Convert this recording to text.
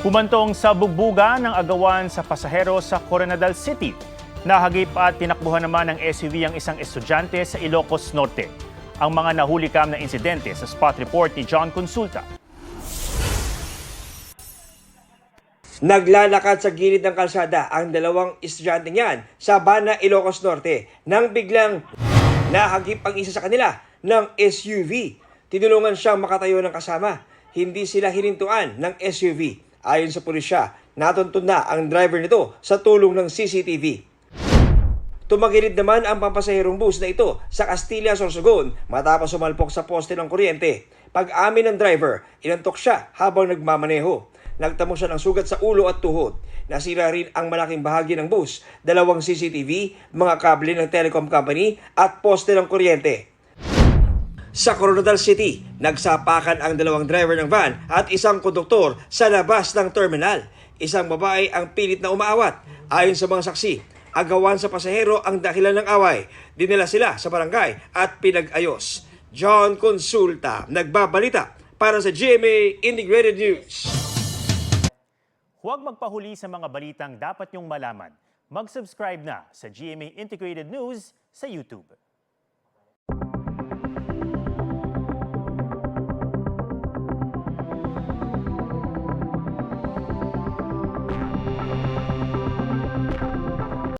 Humantong sa bugbuga ng agawan sa pasahero sa Coronadal City. Nahagip at tinakbuhan naman ng SUV ang isang estudyante sa Ilocos Norte. Ang mga nahulikam na insidente sa spot report ni John Consulta. Naglalakad sa gilid ng kalsada ang dalawang estudyante niyan sa Bana, Ilocos Norte nang biglang nahagip ang isa sa kanila ng SUV. Tinulungan siyang makatayo ng kasama. Hindi sila hinintuan ng SUV. Ayon sa pulisya, natuntun na ang driver nito sa tulong ng CCTV. Tumagilid naman ang pampasaherong bus na ito sa Castilla, Sorsogon matapos sumalpok sa poste ng kuryente. Pag-amin ng driver, inantok siya habang nagmamaneho. Nagtamo siya ng sugat sa ulo at tuhod. Nasira rin ang malaking bahagi ng bus, dalawang CCTV, mga kable ng telecom company at poste ng kuryente. Sa Coronadal City, nagsapakan ang dalawang driver ng van at isang konduktor sa labas ng terminal. Isang babae ang pilit na umaawat. Ayon sa mga saksi, agawan sa pasahero ang dahilan ng away. Dinala sila sa barangay at pinag-ayos. John Consulta, nagbabalita para sa GMA Integrated News. Huwag magpahuli sa mga balitang dapat niyong malaman. Mag-subscribe na sa GMA Integrated News sa YouTube.